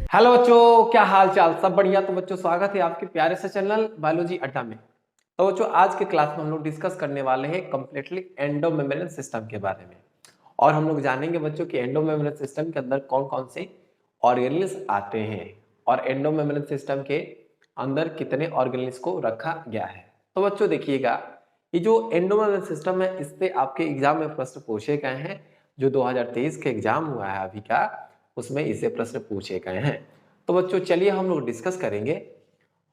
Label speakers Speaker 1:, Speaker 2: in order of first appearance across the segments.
Speaker 1: Hello बच्चों, क्या हाल चाल? सब बढ़िया। तो बच्चों, स्वागत है आपके प्यारे से चैनल बायोलॉजी अड्डा में। तो बच्चों, आज के क्लास में हम लोग डिस्कस करने वाले हैं कंप्लीटली एंडो मेम्ब्रेन सिस्टम के बारे में। और हम लोग जानेंगे बच्चों कि एंडो मेम्ब्रेन सिस्टम के अंदर कौन कौन से ऑर्गेनेल्स आते हैं और एंडो मेम्ब्रेन सिस्टम के अंदर कितने ऑर्गेनेल्स को रखा गया है। तो बच्चों देखिएगा, ये जो एंडो मेम्ब्रेन सिस्टम है, इससे आपके एग्जाम में प्रश्न पूछे गए हैं। जो 2023 के एग्जाम हुआ है अभी का, उसमें इससे प्रश्न पूछे गए हैं। तो बच्चों चलिए हम लोग डिस्कस करेंगे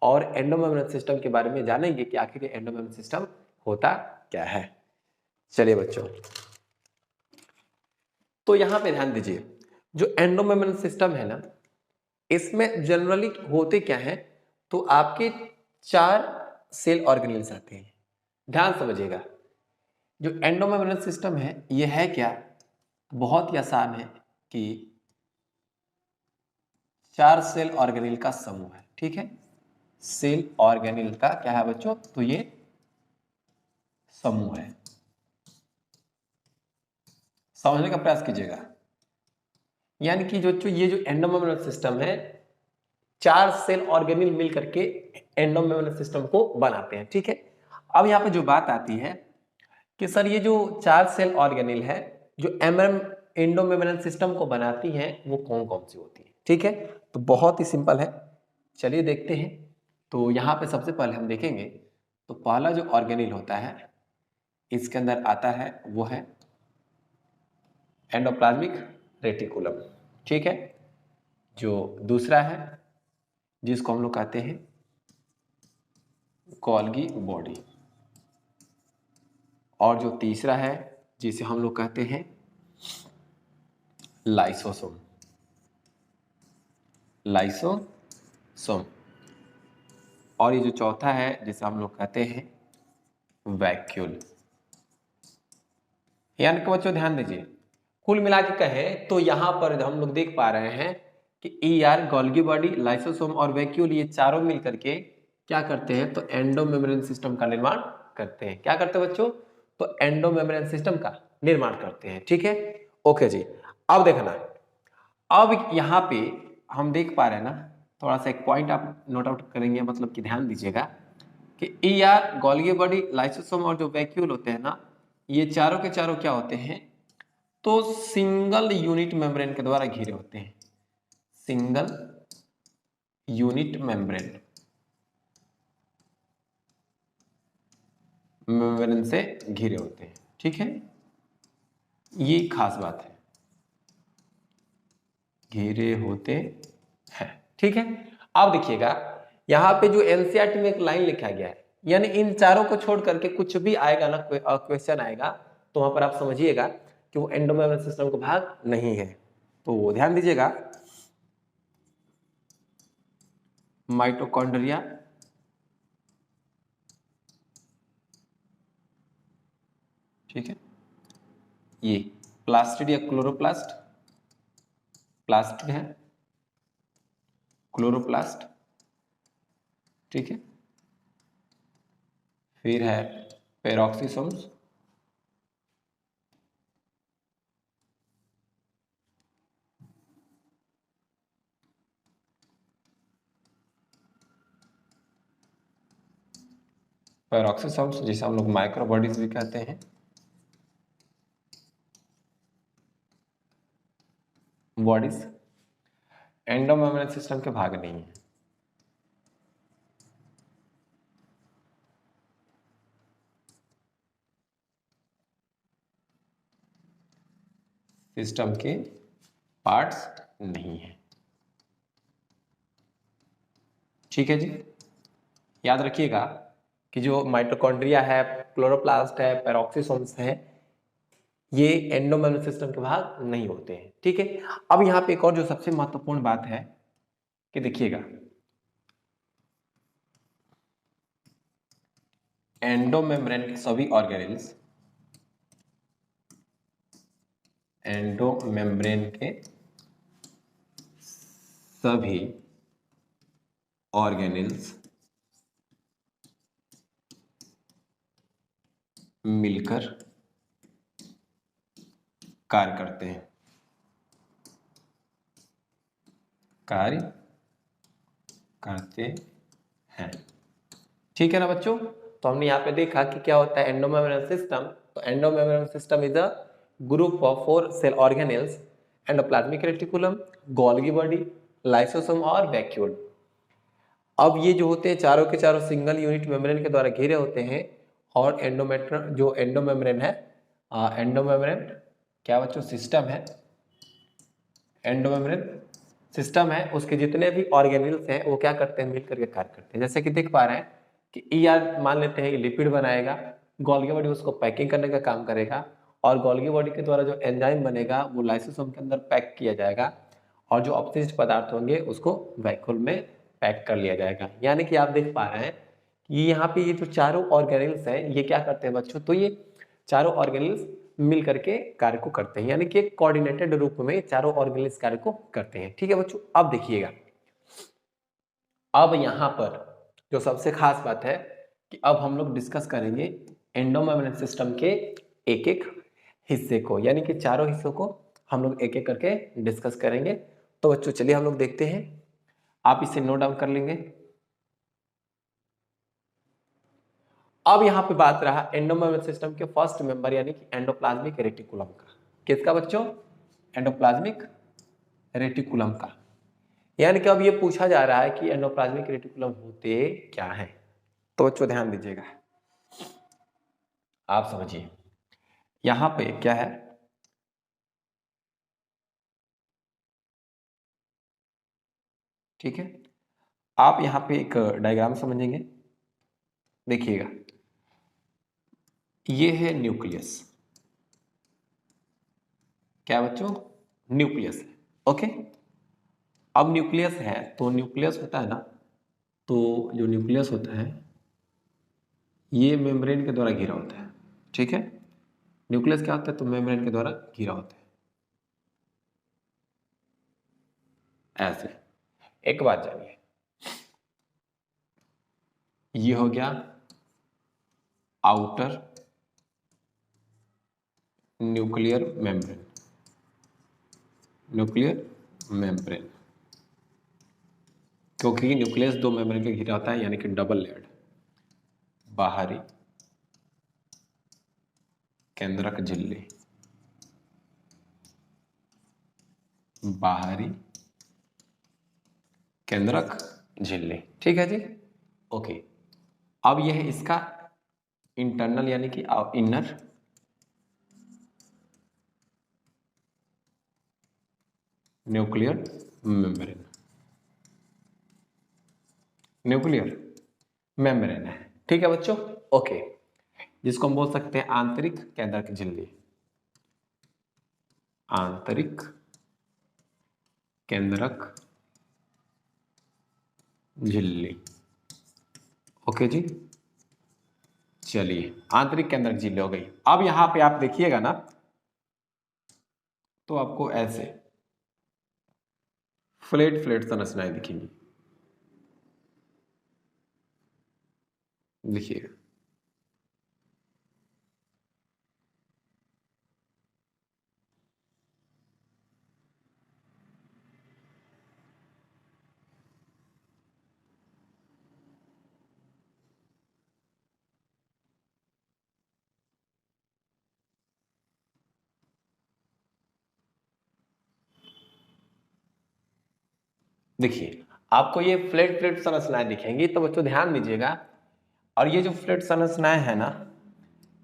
Speaker 1: और एंडो मेम्ब्रेन सिस्टम के बारे में जानेंगे कि आखिर एंडो मेम्ब्रेन सिस्टम होता क्या है। चलिए बच्चों, तो यहां पे ध्यान दीजिए, जो एंडो मेम्ब्रेन सिस्टम है ना, इसमें जनरली होते क्या है, तो आपके 4 सेल ऑर्गेनेल्स आते हैं। ध्यान समझिएगा, जो एंडो मेम्ब्रेन सिस्टम है यह है क्या, बहुत ही आसान है कि 4 सेल ऑर्गेनेल का समूह है। ठीक है, सेल ऑर्गेनेल का क्या है बच्चों, तो ये समूह है। समझने का प्रयास कीजिएगा। यानी कि जो ये जो एंडो मेम्ब्रेन सिस्टम है, 4 सेल ऑर्गेनेल मिल करके एंडो मेम्ब्रेन सिस्टम को बनाते हैं। ठीक है, अब यहां पे जो बात आती है कि सर ये जो 4 सेल ऑर्गेनेल है जो एंडो मेम्ब्रेन सिस्टम को बनाती हैं, वो कौन कौन सी होती है। ठीक है, तो बहुत ही सिंपल है, चलिए देखते हैं। तो यहां पे सबसे पहले हम देखेंगे, तो पहला जो ऑर्गेनेल होता है इसके अंदर आता है वो है एंडोप्लाज्मिक रेटिकुलम। ठीक है, जो दूसरा है जिसको हम लोग कहते हैं गोल्गी बॉडी, और जो तीसरा है जिसे हम लोग कहते हैं लाइसोसोम। लाइसोसोम। और ये जो चौथा है जिसे हम लोग कहते हैं वैक्यूल। यानी कि बच्चों ध्यान दीजिए, कुल मिला के कहें तो यहां पर हम लोग देख पा रहे हैं कि ईआर, गोल्गी बॉडी, लाइसोसोम और वैक्यूल, ये चारों मिलकर के क्या करते हैं, तो एंडो मेम्ब्रेन सिस्टम का निर्माण करते हैं। क्या करते हैं बच्चों, तो एंडो मेम्ब्रेन सिस्टम का निर्माण करते हैं। ठीक है, ओके जी। अब देखना, अब यहां पे हम देख पा रहे हैं ना, थोड़ा सा एक पॉइंट आप नोट आउट करेंगे, मतलब कि ध्यान दीजिएगा कि ईआर, गोल्गी बॉडी, लाइसोसोम और जो वैक्यूल होते हैं ना, ये चारों के चारों क्या होते हैं, तो सिंगल यूनिट मेम्ब्रेन के द्वारा घिरे होते हैं। सिंगल यूनिट मेम्ब्रेन से घिरे होते हैं। ठीक है, ये खास बात है, घिरे होते हैं। ठीक है, अब देखिएगा यहां पे जो एनसीईआरटी में एक लाइन लिखा गया है, यानी इन चारों को छोड़ करके कुछ भी आएगा ना, क्वेश्चन आएगा, तो वहां पर आप समझिएगा कि वो एंडो मेम्ब्रेन सिस्टम का भाग नहीं है। तो वो ध्यान दीजिएगा, माइटोकॉन्ड्रिया, ठीक है, ये प्लास्टिड या क्लोरोप्लास्ट, प्लास्टिड है, क्लोरोप्लास्ट। ठीक है, फिर है पेरोक्सिसोम्स, पेरोक्सिसोम्स जिसे हम लोग माइक्रो बॉडीज भी कहते हैं, बॉडीज एंडो मेम्ब्रेन सिस्टम के भाग नहीं है। सिस्टम के पार्ट्स नहीं है। ठीक है जी, याद रखिएगा कि जो माइटोकॉन्ड्रिया है, क्लोरोप्लास्ट है, पेरोक्सिसोम्स है, ये एंडो मेम्ब्रेन सिस्टम के भाग नहीं होते हैं। ठीक है, अब यहाँ पे एक और जो सबसे महत्वपूर्ण बात है कि देखिएगा, एंडो मेम्ब्रेन के सभी ऑर्गेनेल्स, एंडो मेम्ब्रेन के सभी ऑर्गेनेल्स मिलकर कार्य करते हैं। कार्य करते हैं। ठीक है ना बच्चों। तो हमने यहाँ पे देखा कि क्या होता है एंडोमेम्ब्रेन सिस्टम। तो endomembrane system is a group of 4 cell organelles, endoplasmic reticulum, Golgi body, lysosome और वैक्यूल। अब ये जो होते हैं चारों के चारों सिंगल यूनिट मेम्ब्रेन के द्वारा घिरे होते हैं। और जो एंडोमेम्ब्रेन है, एंडोमेम्ब्रेन क्या बच्चों सिस्टम है, एंडोमेम्ब्रेन सिस्टम है, उसके जितने भी ऑर्गेनेल्स हैं वो क्या करते हैं, मिलकर के कार्य करते हैं। जैसे कि देख पा रहे हैं कि ईआर मान लेते हैं लिपिड बनाएगा, गोल्गी बॉडी उसको पैकिंग करने का काम करेगा, और गोल्गी बॉडी के द्वारा जो एंजाइम बनेगा वो लाइसोसोम के अंदर पैक किया जाएगा, और जो अपशिष्ट पदार्थ होंगे उसको वैक्यूल में पैक कर लिया जाएगा। यानी कि आप देख पा रहे हैं कि यहाँ पे ये जो चारों ऑर्गेनेल्स हैं ये क्या करते हैं बच्चों, तो ये चारों ऑर्गेनेल्स मिल करके कार्य को करते हैं, यानी कि एक कोऑर्डिनेटेड रूप में चारों ऑर्गेनेल्स कार्य को करते हैं। ठीक है बच्चों। अब देखिएगा, अब यहाँ पर जो सबसे खास बात है कि अब हम लोग डिस्कस करेंगे एंडोमेम्ब्रेन सिस्टम के एक एक हिस्से को, यानी कि चारों हिस्सों को हम लोग एक एक करके डिस्कस करेंगे। तो बच्चों चलिए हम लोग देखते हैं, आप इसे नोट डाउन कर लेंगे। अब यहाँ पे बात रहा एंडोमेम्ब्रेन सिस्टम के फर्स्ट मेंबर यानी कि एंडोप्लाज्मिक रेटिकुलम का। किसका बच्चों, एंडोप्लाज्मिक रेटिकुलम का। यानी कि अब ये पूछा जा रहा है कि एंडोप्लाज्मिक रेटिकुलम होते क्या हैं। तो बच्चों ध्यान दीजिएगा, आप समझिए यहां पे क्या है, ठीक है। आप यहां पे एक डायग्राम समझेंगे, देखिएगा ये है न्यूक्लियस। क्या बच्चों, न्यूक्लियस है। ओके। अब न्यूक्लियस है तो न्यूक्लियस होता है ना, तो जो न्यूक्लियस होता है ये मेम्ब्रेन के द्वारा घिरा होता है। ठीक है, न्यूक्लियस क्या होता है, तो मेम्ब्रेन के द्वारा घिरा होता है ऐसे। एक बात जानिए, ये हो गया outer nuclear membrane, nuclear membrane, क्योंकि न्यूक्लियस दो मेम्ब्रेन के घिरा होता है यानी कि डबल लेयर्ड। बाहरी केंद्रक झिल्ली, बाहरी केंद्रक झिल्ली। ठीक है जी, ओके। अब यह है इसका इंटरनल यानी कि inner nuclear membrane, nuclear membrane है। ठीक है बच्चों, ओके। जिसको हम बोल सकते हैं आंतरिक केंद्रक झिल्ली, आंतरिक केंद्रक झिल्ली। ओके जी, चलिए आंतरिक केंद्रक झिल्ली हो गई। अब यहां पे आप देखिएगा ना, तो आपको ऐसे फ्लैट फ्लैट संरचनाएं दिखेंगी, देखिएगा। देखिए आपको ये फ्लैट फ्लैट संरचनाएं दिखेंगी। तो बच्चों ध्यान दीजिएगा, और ये जो फ्लैट संरचनाएं है ना,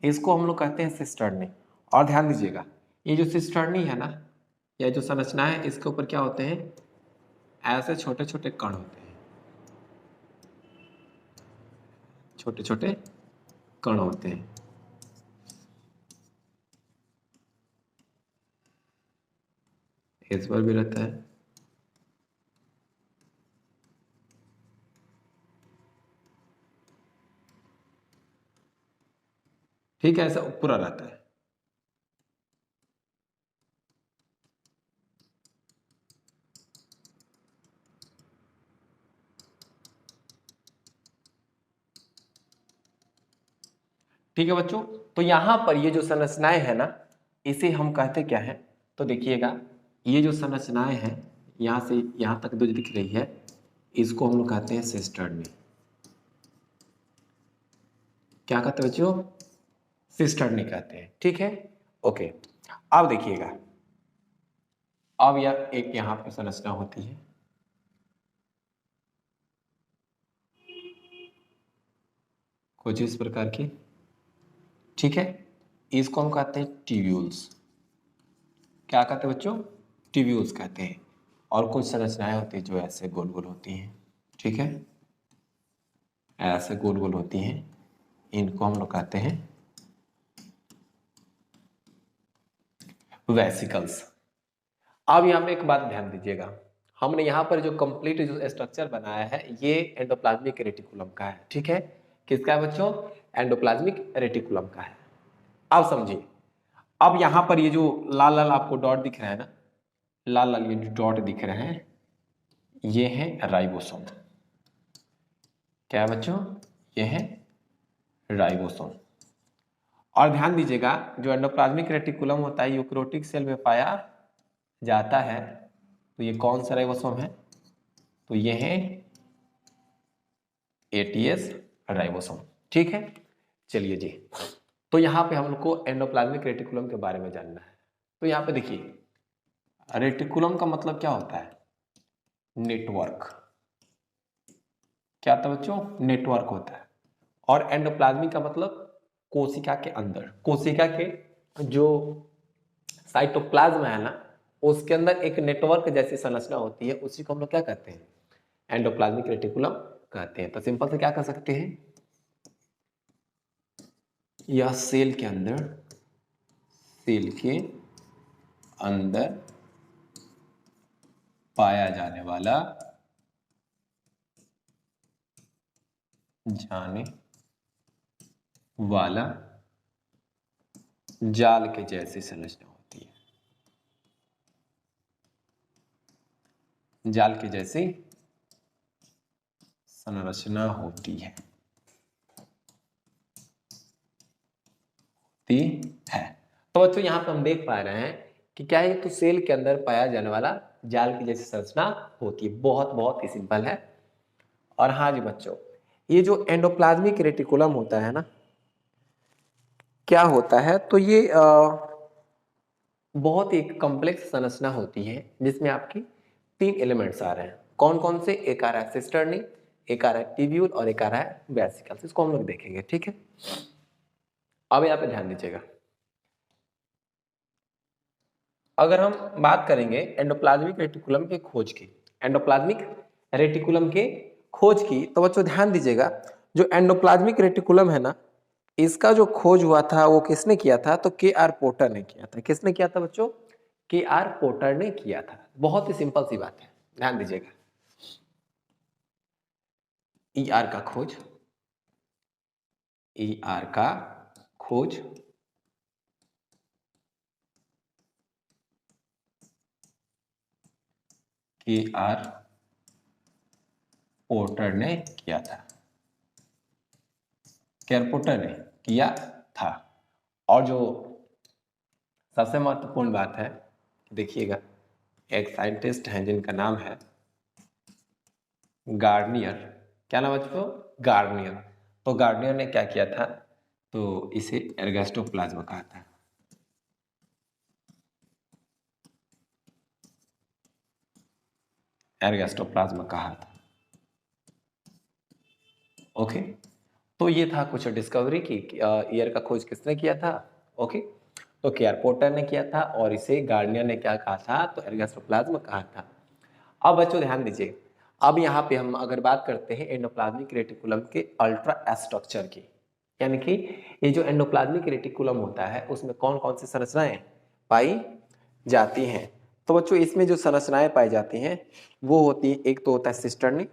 Speaker 1: इसको हम लोग कहते हैं सिस्टर्नी। और ध्यान दीजिएगा, ये जो सिस्टर्नी है ना, या जो संरचना है, इसके ऊपर क्या होते हैं, ऐसे छोटे छोटे कण होते हैं, छोटे छोटे कण होते हैं। इस पर भी रहता है, ठीक है, ऐसा पूरा रहता है। ठीक है बच्चों, तो यहां पर ये जो संरचनाएं है ना, इसे हम कहते क्या है, तो देखिएगा ये जो संरचनाएं हैं यहाँ से यहाँ तक जो दिख रही है इसको हम लोग कहते हैं सिस्टर्नी। क्या कहते हैं बच्चों? सिस्टर्नी कहते हैं। ठीक है, ओके। अब देखिएगा, अब यह एक यहाँ पे संरचना होती है, कुछ इस प्रकार की। ठीक है, इसको हम कहते हैं ट्यूब्यूल्स। क्या कहते हैं बच्चों? ट्यूब्यूल्स कहते हैं। और कुछ संरचनाएं होती हैं जो ऐसे गोल गोल होती हैं। ठीक है, ऐसे गोल गोल होती हैं, इनको हम लोग कहते हैं वेसिकल्स। अब यहाँ पे एक बात ध्यान दीजिएगा, हमने यहाँ पर जो कंप्लीट जो स्ट्रक्चर बनाया है ये एंडोप्लाज्मिक रेटिकुलम का है। ठीक है, किसका है बच्चों? एंडोप्लाज्मिक रेटिकुलम का है। अब समझिए, अब यहाँ पर ये जो लाल लाल आपको डॉट दिख रहा है ना, लाल लाल ये जो डॉट दिख रहे हैं ये है राइबोसोम। क्या है बच्चों? ये है राइबोसोम। और ध्यान दीजिएगा, जो एंडोप्लाज्मिक रेटिकुलम होता है यूकेरियोटिक सेल में पाया जाता है, तो ये कौन सा राइबोसोम है? तो ये है एटीएस राइबोसोम। ठीक है, चलिए जी, तो यहाँ पे हम लोग को एंडोप्लाज्मिक रेटिकुलम के बारे में जानना है। तो यहाँ पे देखिए, रेटिकुलम का मतलब क्या होता है? नेटवर्क। क्या था बच्चों? नेटवर्क होता है। और एंडोप्लाज्मिक का मतलब कोशिका के अंदर, कोशिका के जो साइटोप्लाज्म है ना, उसके अंदर एक नेटवर्क जैसी संरचना होती है, उसी को हम लोग क्या कहते हैं? एंडोप्लाज्मिक रेटिकुलम कहते हैं। तो सिंपल से क्या कर सकते हैं, यह सेल के अंदर पाया जाने वाला जाल के जैसी संरचना होती है, जाल की जैसी संरचना होती है। तो बच्चों यहाँ पे हम देख पा रहे हैं कि क्या है, तो सेल के अंदर पाया जाने वाला जाल की जैसी संरचना होती है। बहुत बहुत ही सिंपल है। और हाँ जी बच्चों, ये जो एंडोप्लाज्मिक रेटिकुलम होता है ना, क्या होता है, तो ये बहुत ही कॉम्प्लेक्स संरचना होती है जिसमें आपकी 3 एलिमेंट्स आ रहे हैं। कौन कौन से? एक आ रहा है सिस्टर्नी, एक आ रहा है ट्यूब्यूल और एक आ रहा है वेसिकल्स। इसको हम लोग देखेंगे। ठीक है, अब यहाँ पे ध्यान दीजिएगा, अगर हम बात करेंगे एंडोप्लाज्मिक रेटिकुलम के खोज की, एंडोप्लाज्मिक रेटिकुलम के खोज की, तो बच्चों ध्यान दीजिएगा, जो एंडोप्लाज्मिक रेटिकुलम है ना, इसका जो खोज हुआ था वो किसने किया था? तो के आर पोर्टर ने किया था। किसने किया था बच्चों? के आर पोर्टर ने किया था। बहुत ही सिंपल सी बात है, ध्यान दीजिएगा। ई आर का खोज, ई आर का खोज के आर पोर्टर ने किया था, के आर पोर्टर ने किया था। और जो सबसे महत्वपूर्ण बात है, देखिएगा, एक साइंटिस्ट हैं जिनका नाम है गार्नियर। क्या नाम है बच्चों? गार्नियर। तो गार्नियर ने क्या किया था? तो इसे एर्गोस्टोप्लाज्म कहा था। एर्गोस्टोप्लाज्म कहा था। ओके, तो ये था कुछ डिस्कवरी की ईयर का खोज किसने किया था। ओके, तो केआर पोर्टर ने किया था और इसे गार्नियर ने क्या कहा था? तो एर्गोस्टोप्लाज्म कहा था। अब बच्चों ध्यान दीजिए, अब यहाँ पे हम अगर बात करते हैं एंडोप्लाज्मिक रेटिकुलम के अल्ट्रा स्ट्रक्चर की, यानी कि ये जो एंडोप्लाज्मिक रेटिकुलम होता है उसमें कौन कौन सी संरचनाएं पाई जाती हैं। तो बच्चों इसमें जो संरचनाएं पाई जाती हैं वो होती है, एक तो होता है सिस्टर्नी,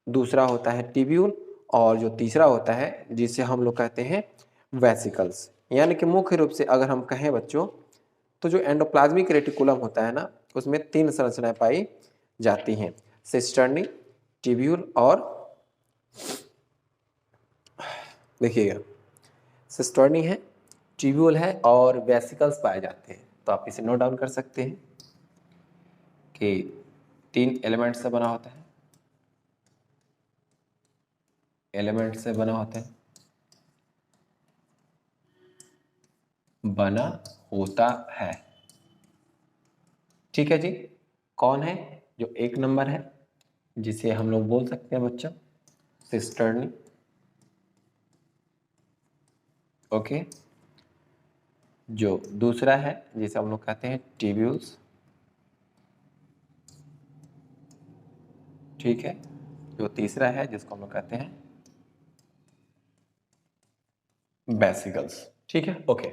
Speaker 1: दूसरा होता है ट्यूब्यूल, और जो तीसरा होता है जिसे हम लोग कहते हैं वेसिकल्स। यानी कि मुख्य रूप से अगर हम कहें बच्चों, तो जो एंडोप्लाज्मिक रेटिकुलम होता है ना, उसमें 3 संरचनाएं पाई जाती हैं, सिस्टर्नी, ट्यूब्यूल और देखिएगा, सिस्टर्नी है, ट्यूब्यूल है और वेसिकल्स पाए जाते हैं। तो आप इसे नोट डाउन कर सकते हैं कि 3 एलिमेंट से बना होता है, एलिमेंट से बना होता है, बना होता है। ठीक है जी। कौन है? जो 1 नंबर है, जिसे हम लोग बोल सकते हैं बच्चों सिस्टर्नी। ओके। जो दूसरा है जिसे हम लोग कहते हैं ट्यूब्यूल्स। ठीक है। जो तीसरा है जिसको हम लोग कहते हैं वेसिकल्स। ठीक है। ओके।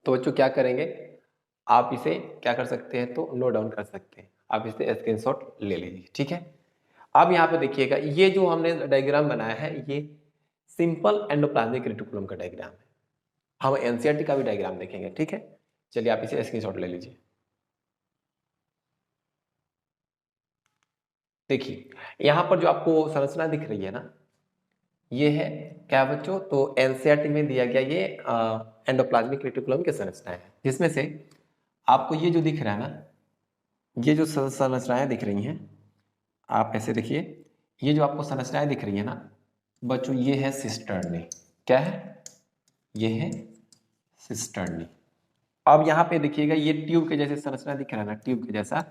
Speaker 1: तो बच्चों क्या करेंगे, आप इसे क्या कर सकते हैं, तो नोट डाउन कर सकते हैं, आप इसे स्क्रीनशॉट ले लीजिए। ठीक है। अब यहाँ पे देखिएगा, ये जो हमने डायग्राम बनाया है ये सिंपल एंडोप्लाज्मिक रेटिकुलम का डायग्राम है। हम एनसीईआरटी का भी डायग्राम देखेंगे। ठीक है। चलिए आप इसे स्क्रीनशॉट ले लीजिए। देखिए यहाँ पर जो आपको संरचना दिख रही है ना, ये है क्या बच्चों, तो एनसीईआरटी में दिया गया ये एंडोप्लाज्मिक रेटिकुलम की संरचना है, जिसमें से आपको ये जो दिख रहा है ना, ये जो संरचनाएं दिख रही हैं, आप ऐसे देखिए, ये जो आपको संरचनाएं दिख रही है ना बच्चों, ये है सिस्टर्नी। क्या है? ये है सिस्टर्नी। अब यहाँ पे देखिएगा, ये ट्यूब के जैसे संरचना दिख रहा है ना, ट्यूब के जैसा,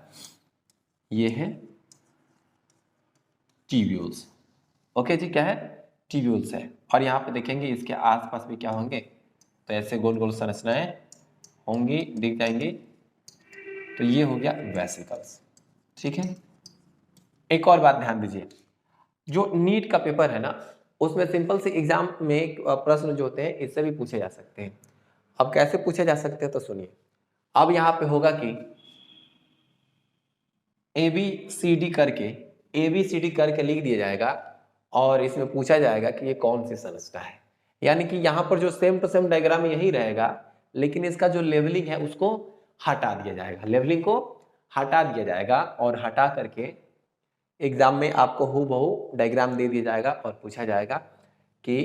Speaker 1: ये है ट्यूब्यूल्स। ओके जी, क्या है? ट्यूब्यूल्स है। और यहाँ पे देखेंगे इसके आसपास भी क्या होंगे, तो ऐसे गोल गोल संरचनाएं होंगी, दिख जाएंगी। तो ये हो गया वेसिकल्स। ठीक है। एक और बात ध्यान दीजिए, जो नीट का पेपर है ना, उसमें सिंपल से एग्जाम में प्रश्न जो होते हैं इससे भी पूछे जा सकते हैं। अब कैसे पूछे जा सकते हैं, तो सुनिए। अब यहाँ पे होगा कि ABCD करके लिख दिया जाएगा, और इसमें पूछा जाएगा कि ये कौन सी संरचना है। यानी कि यहाँ पर जो सेम टू सेम डायग्राम यही रहेगा, लेकिन इसका जो लेवलिंग है उसको हटा दिया जाएगा, लेवलिंग को हटा दिया जाएगा, और हटा करके एग्जाम में आपको हूबहू डायग्राम दे दिया जाएगा और पूछा जाएगा कि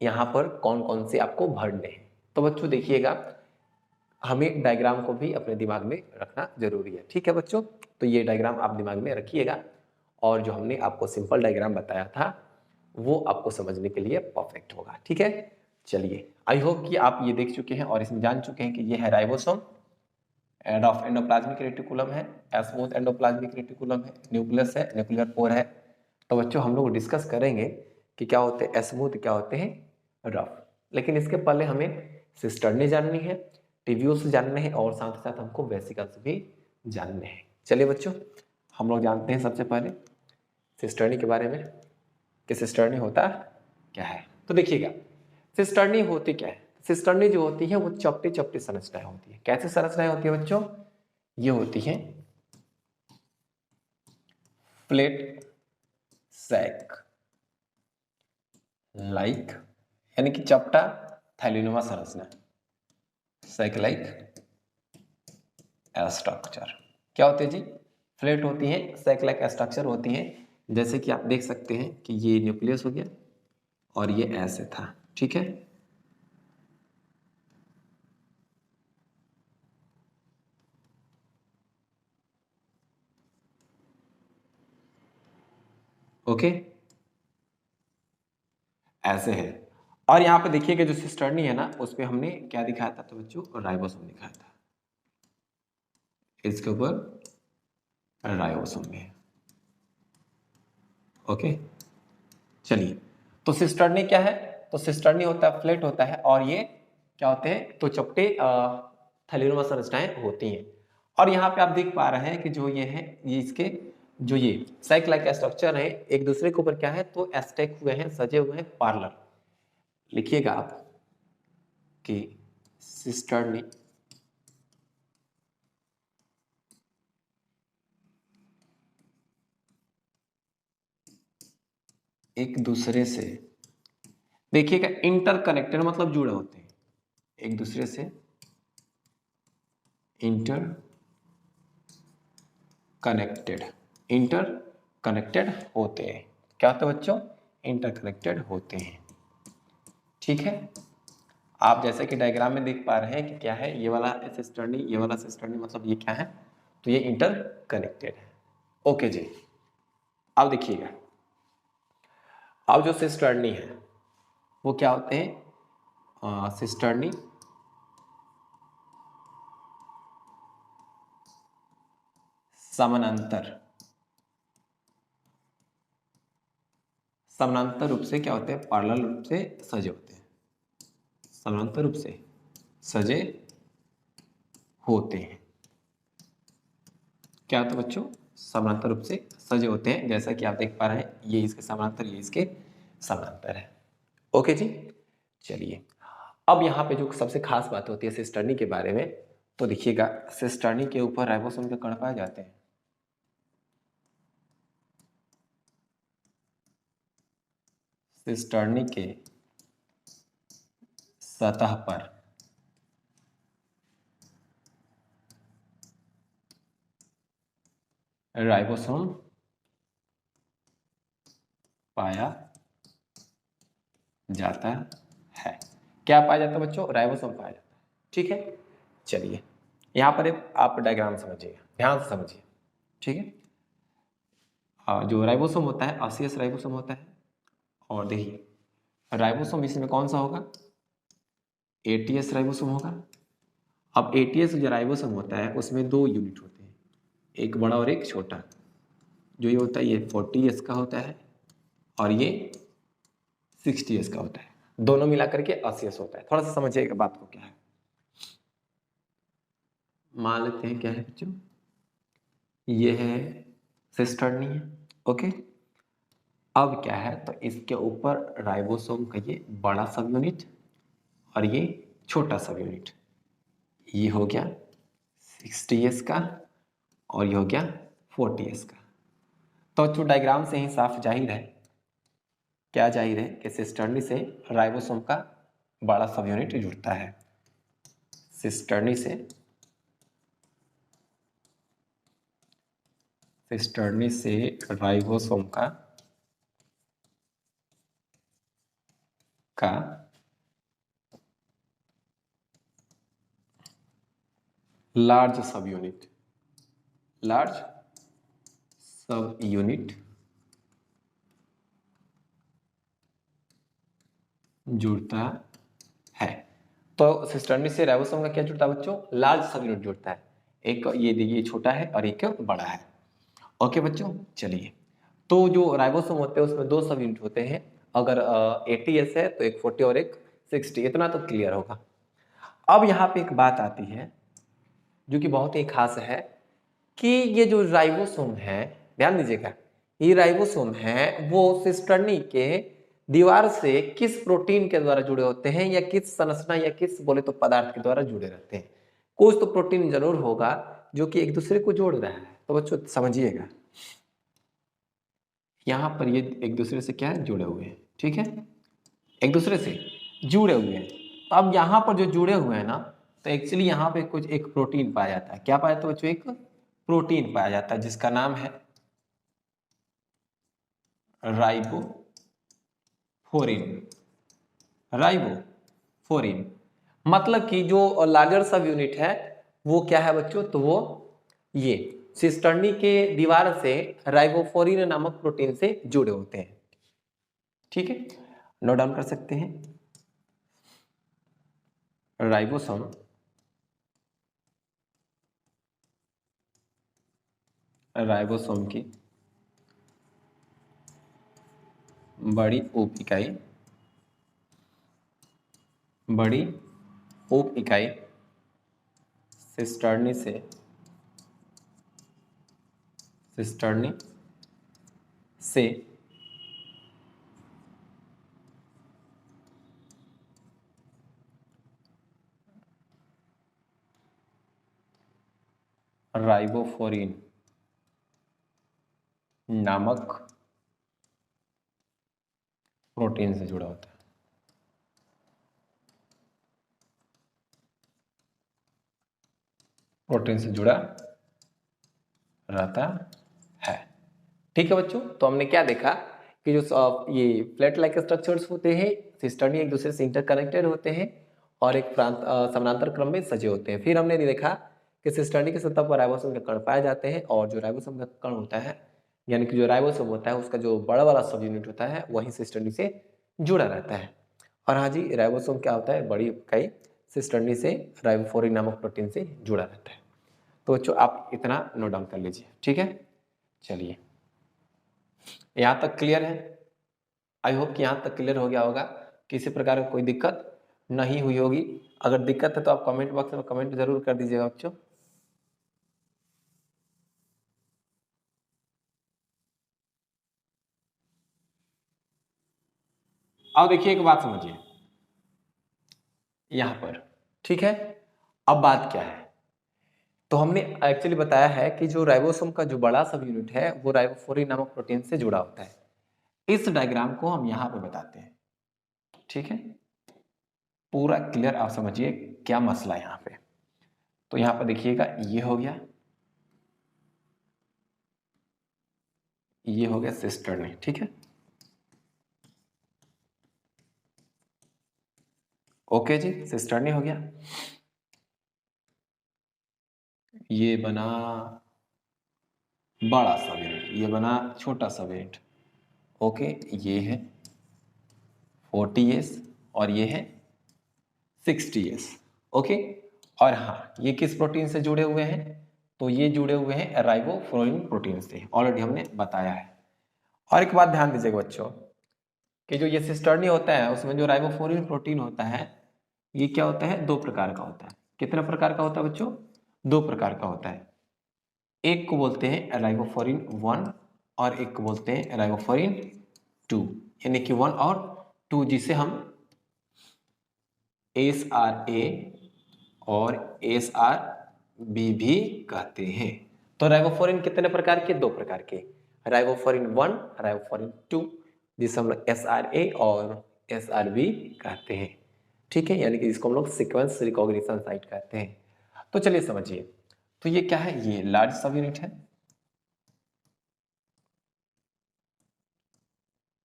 Speaker 1: यहाँ पर कौन कौन से आपको भरने हैं। तो बच्चों देखिएगा, हमें डायग्राम को भी अपने दिमाग में रखना जरूरी है। ठीक है बच्चों, तो ये डायग्राम आप दिमाग में रखिएगा, और जो हमने आपको सिंपल डायग्राम बताया था वो आपको समझने के लिए परफेक्ट होगा। ठीक है। चलिए, आई होप कि आप ये देख चुके हैं और इसमें जान चुके हैं कि ये है ribosome, end of endoplasmic reticulum है, स्मूथ एंडोप्लाज्मिक रेटिकुलम है, न्यूक्लियस है, न्यूक्लियर पोर है। तो बच्चों हम लोग डिस्कस करेंगे कि क्या होते हैं स्मूथ, क्या होते हैं रफ। लेकिन इसके पहले हमें सिस्टर्नी जाननी है, ट्यूब्यूल्स जानने हैं, और साथ ही साथ हमको वेसिकल्स भी जानने हैं। चलिए बच्चों, हम लोग जानते हैं सबसे पहले सिस्टर्नी के बारे में कि सिस्टर्नी होता क्या है। तो देखिएगा, सिस्टर्नी होती क्या है। सिस्टर्नी जो होती है वो चपटी चपटी संरचनाएं होती है। कैसे संरचनाएं होती है बच्चों? ये होती है फ्लैट सैक लाइक, यानी कि चपटा थैलीनुमा संरचना, सैक लाइक स्ट्रक्चर। क्या होते हैं जी? फ्लैट होती है, सैक लाइक स्ट्रक्चर होती है। जैसे कि आप देख सकते हैं कि ये न्यूक्लियस हो गया और ये ऐसे था। ठीक है। ओके, ऐसे है। और यहाँ पे देखिएगा जो सिस्टर्नी है ना, उस पे हमने क्या दिखाया था, तो बच्चों राइबोसोम दिखाया था। इसके ऊपर राइबोसोम में। ओके, चलिए। तो सिस्टर्नी क्या है? तो सिस्टर्नी होता है फ्लैट होता है, और ये क्या होते हैं, तो चपटे थैलीनुमा संरचनाएं होती हैं। और यहाँ पे आप देख पा रहे हैं कि जो ये है, ये इसके जो ये साइक लाइक स्ट्रक्चर है, एक दूसरे के ऊपर क्या है, तो स्टैक हुए हैं, सजे हुए हैं पार्लर। लिखिएगा आप कि सिस्टर्नी एक दूसरे से, देखिएगा इंटरकनेक्टेड मतलब जुड़े होते हैं, एक दूसरे से इंटर कनेक्टेड होते हैं। क्या होता है बच्चों? इंटरकनेक्टेड होते हैं। ठीक है। आप जैसे कि डायग्राम में देख पा रहे हैं कि क्या है, ये वाला सिस्टर्नी, ये वाला सिस्टर्नी, मतलब ये क्या है, तो ये इंटरकनेक्टेड है। ओके जी, अब देखिएगा, अब जो सिस्टर्नी है वो क्या होते हैं? सिस्टर्नी समानांतर समानांतर रूप से क्या होते हैं? पैरेलल रूप से सजे होते हैं, समानांतर रूप से सजे होते हैं। क्या होता है बच्चों? समानांतर रूप से सजे होते हैं, जैसा कि आप देख पा रहे हैं, ये इसके समानांतर, ये इसके समानांतर है। ओके जी, चलिए अब यहाँ पे जो सबसे खास बात होती है सिस्टर्नी के बारे में, तो देखिएगा सिस्टर्नी के ऊपर राइबोसोम के कण पाए जाते हैं। सिस्टर्नी के सतह पर राइबोसोम पाया जाता है। क्या पाया जाता है बच्चों? राइबोसोम पाया जाता है। ठीक है, चलिए यहाँ पर आप डायग्राम समझिए, ध्यान से समझिए। ठीक है, जो राइबोसोम होता है ऑसियस राइबोसोम होता है, और देखिए राइबोसोम इसमें कौन सा होगा? एटीएस राइबोसोम होगा। अब एटीएस जो राइबोसोम होता है उसमें दो यूनिट होते हैं, एक बड़ा और एक छोटा। जो ये होता है ये 40S का होता है और ये 60S का होता है, दोनों मिला करके 80S होता है। थोड़ा सा समझिएगा बात को क्या है। मान लेते हैं क्या है बच्चों, ये है सिस्टर्नी है। ओके, अब क्या है, तो इसके ऊपर राइबोसोम का ये बड़ा सब यूनिट और ये छोटा सब यूनिट, ये हो गया 60S का और ये हो गया 40S का। तो जो डायग्राम से ही साफ जाहिर है, क्या जाहिर है कि सिस्टर्नी से राइबोसोम का बड़ा सब यूनिट जुड़ता है। सिस्टर्नी से राइबोसोम का लार्ज सब यूनिट जुड़ता है। तो सिस्टर्नी से राइबोसोम का क्या जुड़ता है बच्चों? लार्ज सब यूनिट जुड़ता है। एक ये देखिए छोटा है और एक बड़ा है। ओके बच्चों, चलिए तो जो राइबोसोम होते हैं उसमें दो सब यूनिट होते हैं। अगर 80S है तो एक 40 और एक 60, इतना तो क्लियर होगा। अब यहाँ पे एक बात आती है जो कि बहुत ही खास है कि ये जो राइबोसोम है, ध्यान दीजिएगा, ये राइबोसोम है वो सिस्टर्नी के दीवार से किस प्रोटीन के द्वारा जुड़े होते हैं, या किस संरचना या किस बोले तो पदार्थ के द्वारा जुड़े रहते हैं। कुछ तो प्रोटीन जरूर होगा जो कि एक दूसरे को जोड़ रहा है। तो बच्चों समझिएगा, यहाँ पर ये एक दूसरे से क्या है? जुड़े हुए हैं। ठीक है, एक दूसरे से जुड़े हुए हैं। तो अब यहाँ पर जो जुड़े हुए हैं ना, तो एक्चुअली यहाँ पे कुछ एक प्रोटीन पाया जाता है। क्या पाया जाता है बच्चों? एक प्रोटीन पाया जाता है जिसका नाम है राइबोफोरिन। मतलब कि जो लार्जर सब यूनिट है वो क्या है बच्चों? तो वो ये सिस्टर्नी के दीवार से राइबोफोरिन नामक प्रोटीन से जुड़े होते हैं। ठीक है, नोट डाउन कर सकते हैं। राइबोसोम की बड़ी उप इकाई सिस्टर्नी से राइबोफोरिन नामक प्रोटीन से जुड़ा होता है। प्रोटीन से जुड़ा रहता है। ठीक है बच्चों, तो हमने क्या देखा कि जो ये प्लेट लाइक स्ट्रक्चर्स होते हैं, सिस्टर्नी एक दूसरे से इंटरकनेक्टेड होते हैं और एक समानांतर क्रम में सजे होते हैं। फिर हमने देखा कि सिस्टर्नी की सतह पर राइबोसोम के कण पाए जाते हैं, और जो राइबोसोम का कण होता है यानी कि जो राइबोसोम होता है उसका जो बड़ा वाला सब यूनिट होता है वही सिस्टर्नी से जुड़ा रहता है। और हाँ जी, राइबोसोम क्या होता है, बड़ी इकाई सिस्टर्नी से राइबोफ्लोरिन नामक प्रोटीन से जुड़ा रहता है। तो बच्चों आप इतना नोट डाउन कर लीजिए, ठीक है। चलिए, यहाँ तक क्लियर है? आई होप कि यहाँ तक क्लियर हो गया होगा, किसी प्रकार की कोई दिक्कत नहीं हुई होगी। अगर दिक्कत है तो आप कमेंट बॉक्स में कमेंट जरूर कर दीजिएगा बच्चों। अब देखिए एक बात समझिए यहाँ पर, ठीक है। अब बात क्या है, तो हमने एक्चुअली बताया है कि जो राइबोसोम का जो बड़ा सब यूनिट है वो राइबोफ्लोरिन नामक प्रोटीन से जुड़ा होता है। इस डायग्राम को हम यहाँ पे बताते हैं, ठीक है। पूरा क्लियर आप समझिए क्या मसला है यहाँ पे। तो यहाँ पर देखिएगा, ये हो गया, ये हो गया सिस्टर्नी, ठीक है। ओके जी, सिस्टर्नी हो गया। ये बना बड़ा सब यूनिट, ये बना छोटा सब यूनिट। ओके, ये है 40S और ये है 60S। ओके, और हाँ, ये किस प्रोटीन से जुड़े हुए हैं, तो ये जुड़े हुए हैं राइबोफ्लोरिन प्रोटीन से, ऑलरेडी हमने बताया है। और एक बात ध्यान दीजिएगा बच्चों कि जो ये सिस्टर्नी होता है उसमें जो राइबोफ्लोरिन प्रोटीन होता है ये क्या होता है, दो प्रकार का होता है। कितने प्रकार का होता है बच्चों? दो प्रकार का होता है। एक को बोलते हैं राइबोफ्लोरिन 1 और एक को बोलते हैं राइबोफ्लोरिन 2, यानी कि 1 और 2, जिसे हम SRA और SRB भी कहते हैं। तो राइबोफ्लोरिन कितने प्रकार के? दो प्रकार के, राइबोफ्लोरिन 1, राइबोफ्लोरिन 2, जिसे हम लोग SRA और SRB कहते हैं, ठीक है। यानी कि इसको हम लोग सीक्वेंस रिकॉग्निशन साइट कहते हैं। तो चलिए समझिए, तो ये क्या है, ये लार्ज सब यूनिट है।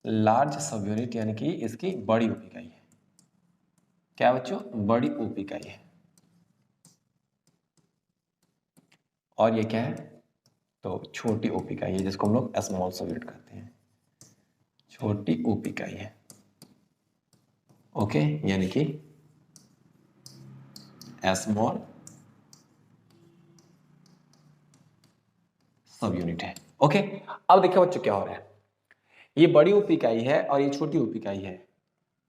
Speaker 1: लार्ज सब यूनिट यानी कि इसकी बड़ी उप इकाई है। क्या बच्चों? बड़ी उप इकाई है। और ये क्या है, तो छोटी उप इकाई है, जिसको हम लोग स्मॉल सब यूनिट कहते हैं। छोटी उप इकाई है, ओके, यानी कि स्मॉल सब यूनिट है। ओके, अब देखिए बच्चों क्या हो रहा है, ये बड़ी उप इकाई है और ये छोटी उप इकाई है।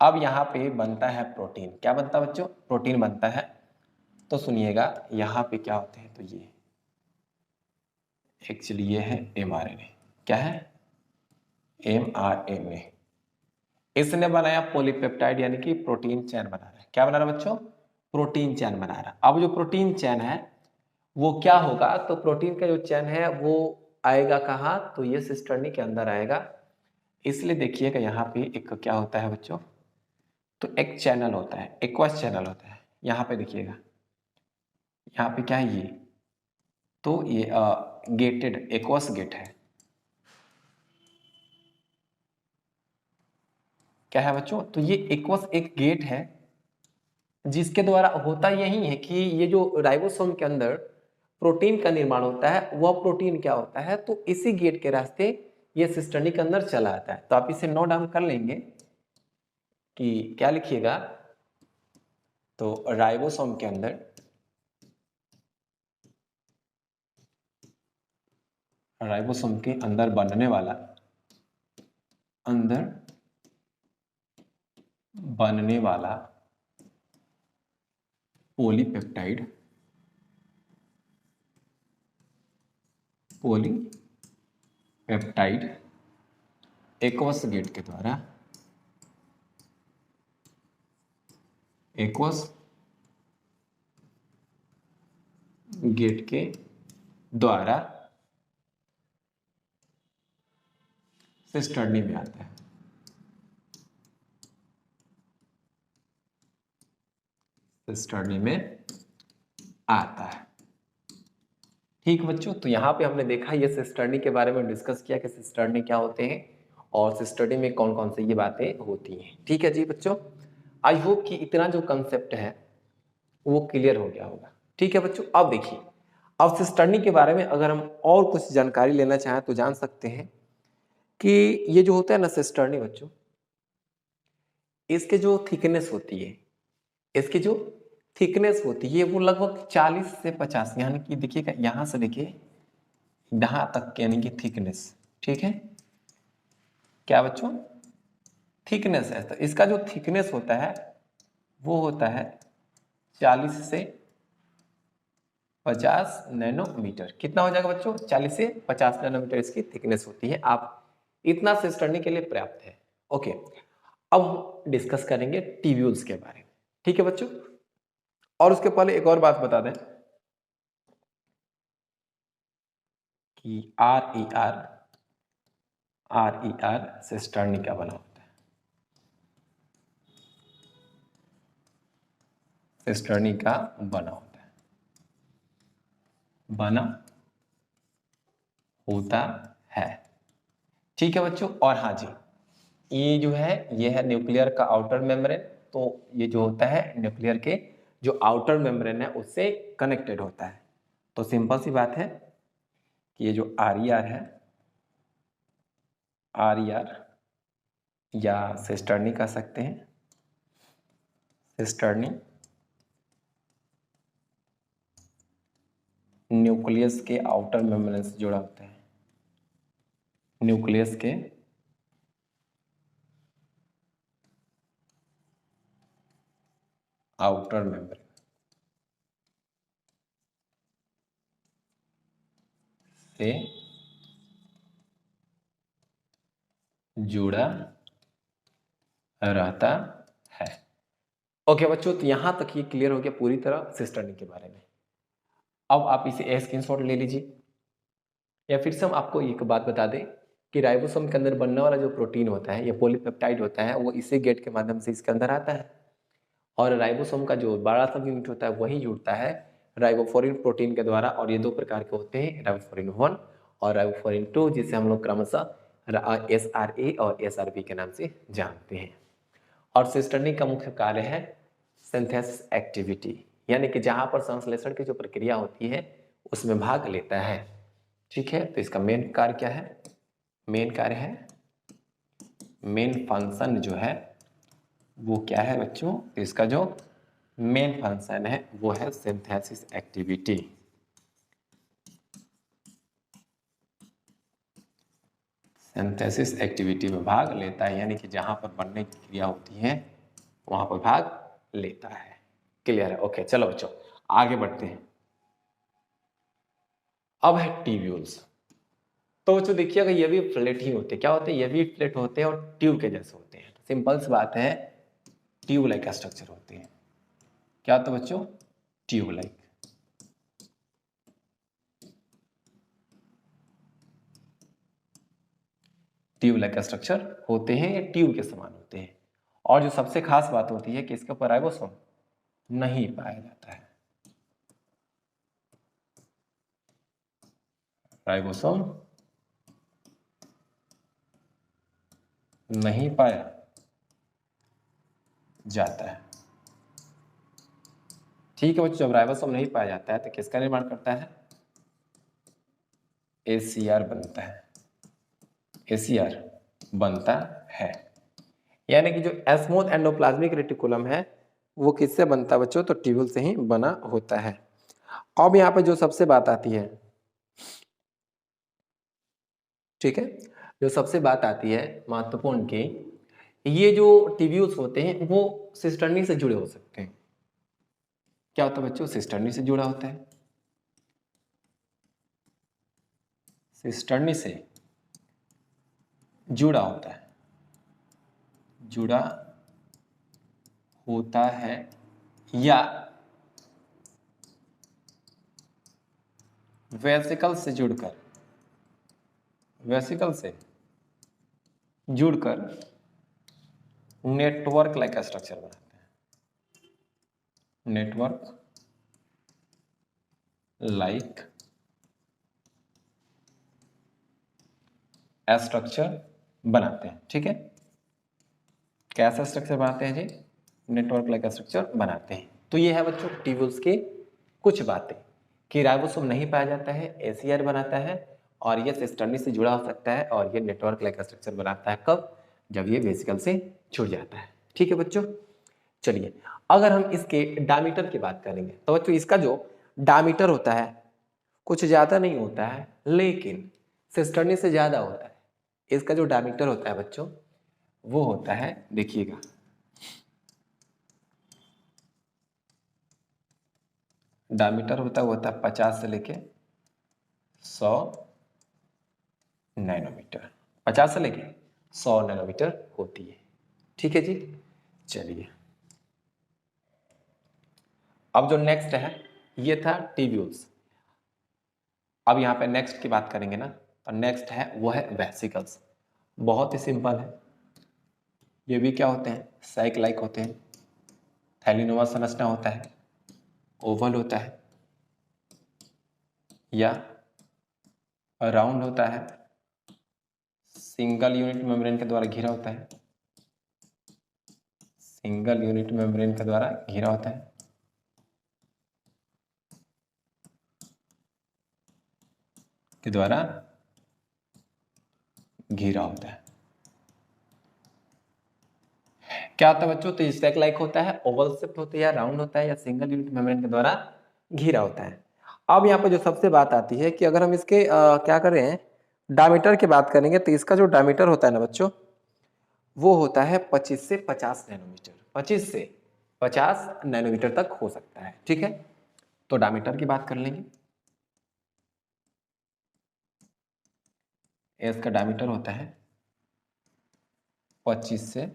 Speaker 1: अब यहाँ पे बनता है प्रोटीन। क्या बनता है बच्चों? प्रोटीन बनता है। तो सुनिएगा, यहाँ पे क्या होते हैं, तो ये एक्चुअली ये है mRNA। क्या है? mRNA। इसने बनाया पॉलीपेप्टाइड, यानी कि प्रोटीन चैन बना रहा है। क्या बना रहा है बच्चों? प्रोटीन चैन बना रहा है। अब जो प्रोटीन चैन है वो क्या होगा, तो प्रोटीन का जो चैन है वो आएगा कहाँ, तो ये सिस्टर्नी के अंदर आएगा। इसलिए देखिएगा यहाँ पे एक क्या होता है बच्चों, तो एक चैनल होता है, एक्वस चैनल होता है। यहाँ पे देखिएगा, यहाँ पे क्या है, ये तो ये गेटेड एक्वस गेट है। क्या है बच्चों? तो ये एक्वस एक गेट है जिसके द्वारा होता यही है कि ये जो राइबोसोम के अंदर प्रोटीन का निर्माण होता है वह प्रोटीन क्या होता है, तो इसी गेट के रास्ते ये सिस्टर्नी के अंदर चला आता है। तो आप इसे नोट डाउन कर लेंगे कि क्या लिखिएगा, तो राइबोसोम के अंदर बनने वाला पॉलीपेप्टाइड एक्वस गेट के द्वारा सिस्टर्नी में आता है। सिस्टर्नी में आता है, ठीक बच्चों। तो यहाँ पे हमने देखा, ये सिस्टर्नी के बारे में डिस्कस किया कि सिस्टर्नी क्या होते हैं और सिस्टर्नी में कौन कौन से ये बातें होती हैं, ठीक है जी बच्चों। आई होप कि इतना जो कंसेप्ट है वो क्लियर हो गया होगा, ठीक है बच्चों। अब देखिए अब सिस्टर्नी के बारे में अगर हम और कुछ जानकारी लेना चाहें तो जान सकते हैं कि ये जो होता है ना सिस्टर्नी बच्चों, इसके जो थिकनेस होती है, इसकी जो थिकनेस होती है वो लगभग 40 से 50, यानी कि देखिएगा यहां से देखिए यहां तक यानी कि थिकनेस, ठीक है क्या बच्चों, थिकनेस है। तो इसका जो थिकनेस होता है वो होता है 40 से 50 नैनोमीटर। कितना हो जाएगा बच्चों, 40 से 50 नैनोमीटर इसकी थिकनेस होती है। आप इतना सिस्टर्नी के लिए पर्याप्त है। ओके, अब हम डिस्कस करेंगे ट्यूब्यूल्स के बारे में, ठीक है बच्चों। और उसके पहले एक और बात बता दें कि आर ई आर सिस्टर्नी का बना होता है, सिस्टर्नी का बना होता है, बना होता है, ठीक है बच्चों। और हाँ जी, ये जो है ये है न्यूक्लियर का आउटर मेम्ब्रेन। तो ये जो होता है न्यूक्लियर के जो आउटर मेम्ब्रेन है उससे कनेक्टेड होता है। तो सिंपल सी बात है कि ये जो आर ई आर है, आर ई आर या सिस्टर्नी कह सकते हैं, सिस्टर्नी न्यूक्लियस के आउटर मेम्ब्रेन से जुड़ा होता है, न्यूक्लियस के आउटर मेम्ब्रेन से जुड़ा रहता है। ओके बच्चों, तो यहां तक ये क्लियर हो गया पूरी तरह सिस्टर्नी के बारे में। अब आप इसे स्क्रीनशॉट ले लीजिए, या फिर से हम आपको एक बात बता दें कि राइबोसोम के अंदर बनने वाला जो प्रोटीन होता है या पॉलीपेप्टाइड होता है वो इसी गेट के माध्यम से इसके अंदर आता है। और राइबोसोम का जो बड़ा सब यूनिट होता है वही जुड़ता है राइबोफ्लोरिन प्रोटीन के द्वारा। और ये दो प्रकार के होते हैं, राइबोफ्लोरिन 1 और राइबोफ्लोरिन 2, जिसे हम लोग क्रमशः SRA और SRB के नाम से जानते हैं। और सिस्टर्नी का मुख्य कार्य है सिंथेसिस एक्टिविटी, यानी कि जहां पर संश्लेषण की जो प्रक्रिया होती है उसमें भाग लेता है, ठीक है। तो इसका मेन कार्य क्या है, मेन कार्य है, मेन फंक्शन जो है वो क्या है बच्चों, तो इसका जो मेन फंक्शन है वो है सिंथेसिस एक्टिविटी, सिंथेसिस एक्टिविटी में भाग लेता है, यानी कि जहां पर बनने की क्रिया होती है वहां पर भाग लेता है। क्लियर है? ओके, चलो बच्चों आगे बढ़ते हैं। अब है ट्यूब्यूल्स। तो बच्चों देखिएगा ये भी फ्लैट ही होते हैं, क्या होते हैं, ये भी फ्लैट होते हैं और ट्यूब के जैसे होते हैं। सिंपल सी बात है, ट्यूब लाइक स्ट्रक्चर होते हैं। क्या होता है बच्चों, tube like, tube like structure होते हैं या ट्यूब के समान होते हैं। और जो सबसे खास बात होती है कि इसके ऊपर राइबोसोम नहीं पाया जाता है, राइबोसोम नहीं पाया जाता है, ठीक है बच्चों। जब राइबोसोम नहीं पाया जाता है तो किसका निर्माण करता है, ACR बनता है, ACR बनता है। यानी कि जो एस्मोथ एंडोप्लाज्मिक रेटिकुलम है वो किससे बनता है बच्चों, तो ट्यूब्यूल से ही बना होता है। अब यहाँ पे जो सबसे बात आती है, ठीक है, जो सबसे बात आती है महत्वपूर्ण की, ये जो ट्यूब्यूल्स होते हैं वो सिस्टर्नी से जुड़े हो सकते हैं। क्या होता है बच्चों, सिस्टर्नी से जुड़ा होता है, सिस्टर्नी से जुड़ा होता है, जुड़ा होता है, या वेसिकल से जुड़कर, वेसिकल से जुड़कर नेटवर्क लाइक स्ट्रक्चर बनाते हैं, नेटवर्क लाइक स्ट्रक्चर बनाते हैं, ठीक है। कैसा स्ट्रक्चर बनाते हैं जी, नेटवर्क लाइक स्ट्रक्चर बनाते हैं। तो ये है बच्चों ट्यूब्यूल्स की कुछ बातें। कि राइबोसोम नहीं पाया जाता है, एसीआर बनाता है और ये सिस्टर्नी से जुड़ा हो सकता है और ये नेटवर्क लाइक स्ट्रक्चर बनाता है। कब? जब ये वेसिकल से जुड़ जाता है। ठीक है बच्चों, चलिए अगर हम इसके डायमीटर की बात करेंगे तो बच्चों इसका जो डायमीटर होता है कुछ ज्यादा नहीं होता है, लेकिन सिस्टर्नी से ज्यादा होता है। इसका जो डायमीटर होता है बच्चों वो होता है, देखिएगा, डायमीटर होता है 50 से लेके 100 नैनोमीटर। 50 से लेके 100 नैनोमीटर होती है। ठीक है जी, चलिए अब जो नेक्स्ट है ये था टिब्यूल्स। अब यहाँ पे नेक्स्ट की बात करेंगे ना, तो नेक्स्ट है वो है वेसिकल्स। बहुत ही सिंपल है, ये भी क्या होते हैं? साइक लाइक होते हैं। थैलीनुमा संरचना होता है, ओवल होता है या राउंड होता है, सिंगल यूनिट मेम्ब्रेन के द्वारा घिरा होता है, सिंगल यूनिट मेम्ब्रेन के द्वारा घिरा होता है, के द्वारा घिरा होता है। क्या होता है बच्चों? तो स्टैक लाइक होता है, ओवल शेप होता है या राउंड होता है या सिंगल यूनिट मेम्ब्रेन के द्वारा घिरा होता है। अब यहाँ पे जो सबसे बात आती है कि अगर हम इसके क्या करें, डायमीटर की बात करेंगे तो इसका जो डायमीटर होता है ना बच्चों वो होता है 25 से 50 नैनोमीटर। 25 से 50 नैनोमीटर तक हो सकता है। ठीक है, तो डायमीटर की बात कर लेंगे। इसका डायमीटर होता है 25 से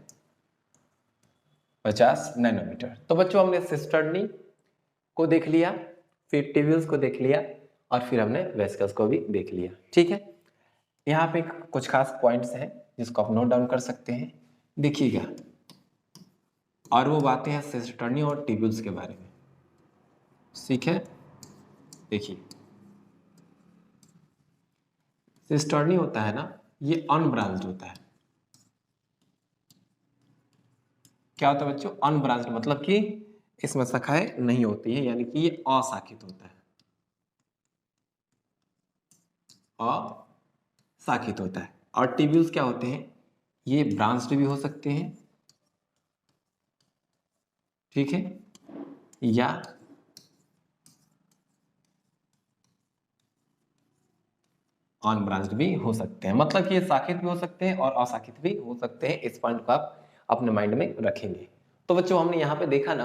Speaker 1: 50 नैनोमीटर। तो बच्चों हमने सिस्टर्नी को देख लिया, फिर टिब्यूल्स को देख लिया और फिर हमने वेसिकल्स को भी देख लिया। ठीक है, यहाँ पे कुछ खास पॉइंट्स हैं जिसको आप नोट डाउन कर सकते हैं, देखिएगा। और वो बातें हैं सिस्टर्नी और टिब्यूल्स के बारे में। ठीक है, देखिए सिस्टर्नी होता है ना, ये अनब्रांच्ड होता है। क्या होता है बच्चों? अनब्रांच्ड मतलब कि इसमें शाखाएं नहीं होती है, यानी कि ये अशाखित होता है, अशाखित होता है। और टिब्यूल्स क्या होते हैं? ये ब्रांच्ड भी हो सकते हैं, ठीक है, या अनब्रांच्ड भी हो सकते हैं। मतलब कि ये शाखित भी हो सकते हैं और अशाखित भी हो सकते हैं। इस पॉइंट को आप अपने माइंड में रखेंगे। तो बच्चों हमने यहाँ पे देखा ना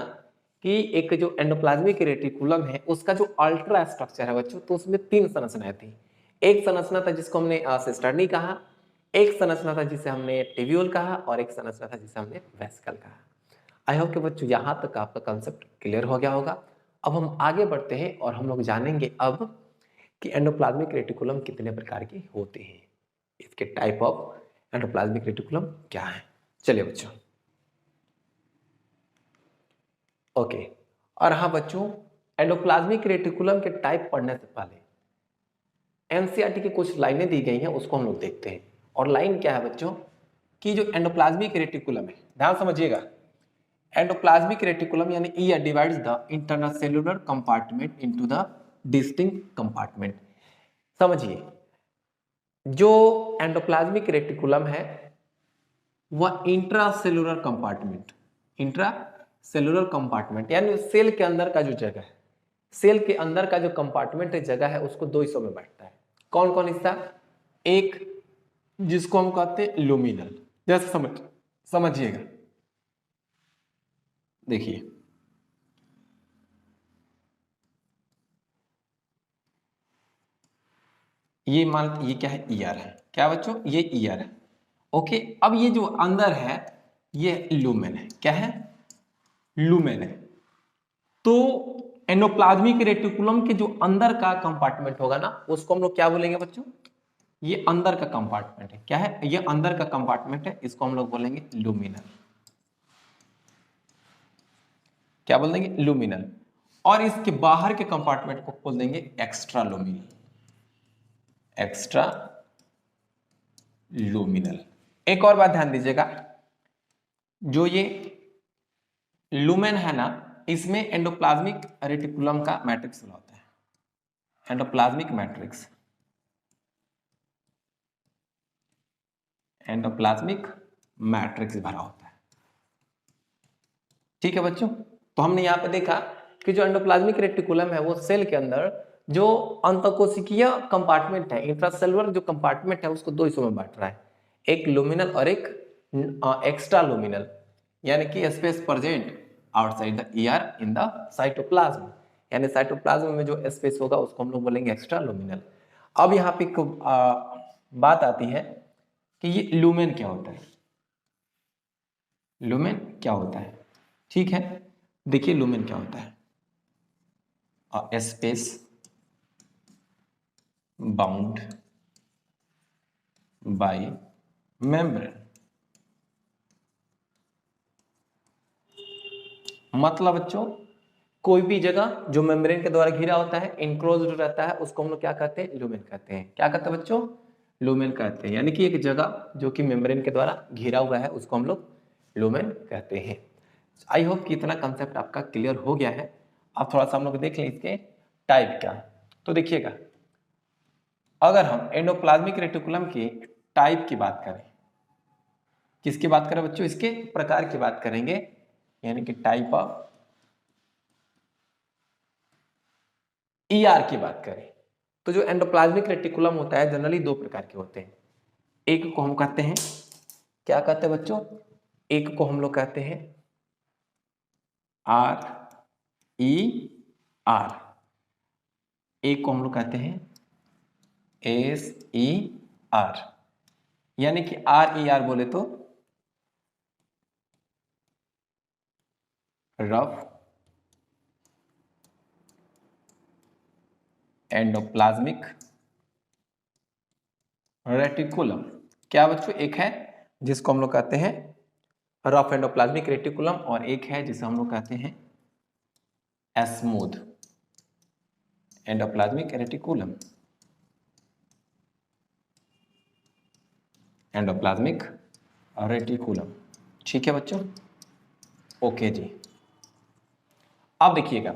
Speaker 1: कि एक जो एंडोप्लाज्मिक रेटिकुलम है उसका जो अल्ट्रा स्ट्रक्चर है बच्चों, तो उसमें 3 संरचनाएं थी। एक संरचना था जिसको हमने सिस्टर्नी कहा, एक संरचना था जिसे हमने टिब्यूल कहा और एक संरचना था जिसे हमने वेसिकल कहा। आई होप कि बच्चों यहाँ तक आपका कंसेप्ट क्लियर हो गया होगा। अब हम आगे बढ़ते हैं और हम लोग जानेंगे अब कि एंडोप्लाज्मिक रेटिकुलम कितने प्रकार के होते हैं, इसके टाइप ऑफ एंडोप्लाज्मिक रेटिकुलम क्या है। चलिए बच्चों, ओके। और हाँ बच्चों, एंडोप्लाज्मिक रेटिकुलम के टाइप पढ़ने से पहले एनसीईआरटी की कुछ लाइनें दी गई हैं, उसको हम लोग देखते हैं। और लाइन क्या है बच्चों कि जो एंडोप्लाज्मिक रेटिकुलम है, ध्यान समझिएगा, एंडोप्लाज्मिक रेटिकुलम यानी year divides the internal cellular compartment into the distinct compartment. समझिए, जो एंडोप्लाज्मिक रेटिकुलम है वह इंट्रासेलुलर कंपार्टमेंट, इंट्रासेलुलर कंपार्टमेंट यानी सेल के अंदर का जो जगह है, सेल के अंदर का जो कंपार्टमेंट जगह है उसको 2 हिस्सों में बांटता है। कौन कौन हिस्सा? एक जिसको हम कहते हैं लुमिनल, जैसे समझिएगा, देखिए ये मान, ये क्या है? ईयर है। क्या बच्चों? ये ईयर है। ओके, अब ये जो अंदर है ये लुमेन है। क्या है? लुमेन है। तो एंडोप्लाज्मिक रेटिकुलम के जो अंदर का कंपार्टमेंट होगा ना उसको हम लोग क्या बोलेंगे बच्चों? ये अंदर का कंपार्टमेंट है। क्या है? ये अंदर का कंपार्टमेंट है, इसको हम लोग बोलेंगे लुमिनल। क्या बोल देंगे? लुमिनल। और इसके बाहर के कंपार्टमेंट को बोल देंगे एक्स्ट्रा लुमिनल, एक्स्ट्रा लुमिनल। एक और बात ध्यान दीजिएगा, जो ये लुमेन है ना, इसमें एंडोप्लाज्मिक रेटिकुलम का मैट्रिक्स होता है। एंडोप्लाज्मिक मैट्रिक्स, एंडोप्लाज्मिक मैट्रिक्स भरा होता है। ठीक है बच्चों, तो हमने यहाँ पे देखा कि जो एंडोप्लाज्मिक रेटिकुलम है वो सेल के अंदर जो अंतःकोशिकीय कंपार्टमेंट है, इंट्रासेलुलर जो कंपार्टमेंट है उसको दो हिस्सों में बांट रहा है, एक लुमिनल और एक एक्स्ट्रा लुमिनल, यानी कि space present outside the ER in the cytoplasm, यानी साइटोप्लाज्म में जो स्पेस होगा उसको हम लोग बोलेंगे एक्स्ट्रा लुमिनल। अब यहाँ पे बात आती है कि ये लुमेन क्या होता है, लुमेन क्या होता है। ठीक है, देखिए लुमेन क्या होता है, स्पेस बाउंड बाय मेम्ब्रेन। मतलब बच्चों कोई भी जगह जो मेम्ब्रेन के द्वारा घिरा होता है, इनक्लोज्ड रहता है, उसको हम लोग क्या कहते हैं, लुमेन कहते हैं। क्या कहते हैं बच्चों, लुमेन कहते हैं। यानी कि एक जगह जो कि मेम्ब्रेन के द्वारा घिरा हुआ है उसको हम लोग लुमेन कहते हैं। आई होप कि इतना कंसेप्ट आपका क्लियर हो गया है। अब थोड़ा सा हम लोग देख लें इसके टाइप क्या। तो देखिएगा, अगर हम एंडोप्लाज्मिक रेटिकुलम के टाइप की बात करें, किसकी बात करें बच्चों, इसके प्रकार की बात करेंगे, यानी कि टाइप ऑफ ईआर की बात करें, तो जो एंडोप्लाज्मिक रेटिकुलम होता है जनरली दो प्रकार के होते हैं। एक को हम कहते हैं, क्या कहते हैं बच्चों, एक को हम लोग कहते हैं आर ई आर, एक को हम लोग कहते हैं एस ई आर। यानी कि आर ई आर बोले तो रफ एंडोप्लाज्मिक रेटिकुलम। क्या बच्चों, एक है जिसको हम लोग कहते हैं रफ एंडोप्लाज्मिक रेटिकुलम और एक है जिसे हम लोग कहते हैं smooth endoplasmic reticulum, endoplasmic reticulum. ठीक है बच्चों, ओके जी। अब देखिएगा,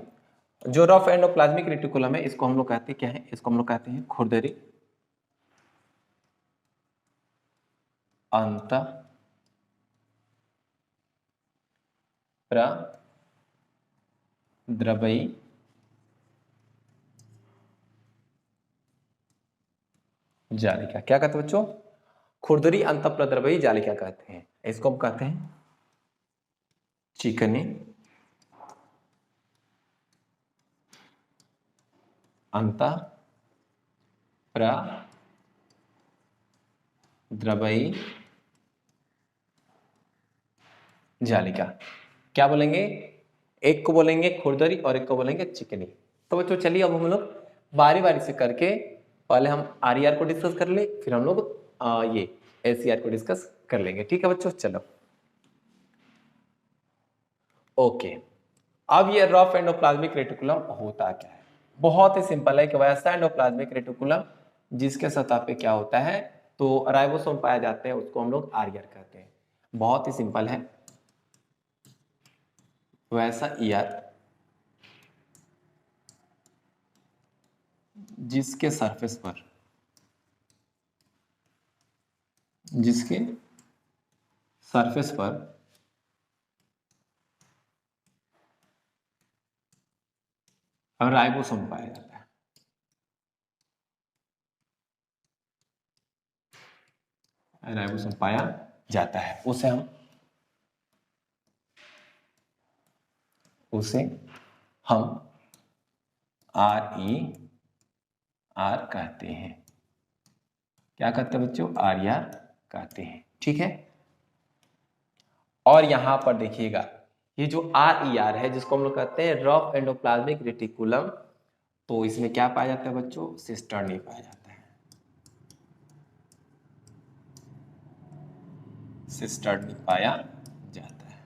Speaker 1: जो रफ एंडोप्लाज्मिक रेटिकुलम है इसको हम लोग कहते हैं क्या है, इसको हम लोग कहते हैं खुरदरी अंत प्रद्रवयी जालिका। क्या कहते हैं बच्चों, खुरदरी अंत प्रद्रवयी जालिका कहते हैं। इसको हम कहते हैं चिकनी अंत प्रद्रवयी जालिका। क्या बोलेंगे, एक को बोलेंगे खुरदरी और एक को बोलेंगे चिकनी। तो बच्चों चलिए अब हम लोग बारी बारी से करके, पहले हम आर ई आर को डिस्कस कर ले, फिर हम लोग ये एस सी आर को डिस्कस कर लेंगे। ठीक है बच्चों, चलो ओके। अब ये रफ एंडोप्लाज्मिक रेटिकुलम होता क्या है, बहुत ही सिंपल है कि वैसा एंडोप्लाज्मिक रेटिकुलम जिसके सतह पे क्या होता है, तो राइबोसोम पाए जाते हैं, उसको हम लोग आर ई आर कहते हैं। बहुत ही सिंपल है, वैसा ई आर जिसके सरफेस पर, जिसके सरफेस पर राइबोसोम पाया जाता है, राइबोसोम पाया जाता है, उसे हम आर ई आर कहते हैं। क्या कहते हैं बच्चों, आर ई आर कहते हैं। ठीक है, और यहां पर देखिएगा, ये जो आर ई आर है जिसको हम लोग कहते हैं रफ एंडोप्लाज्मिक रेटिकुलम, तो इसमें क्या पाया जाता है बच्चों, सिस्टर्नी पाया जाता है, सिस्टर्नी पाया जाता है।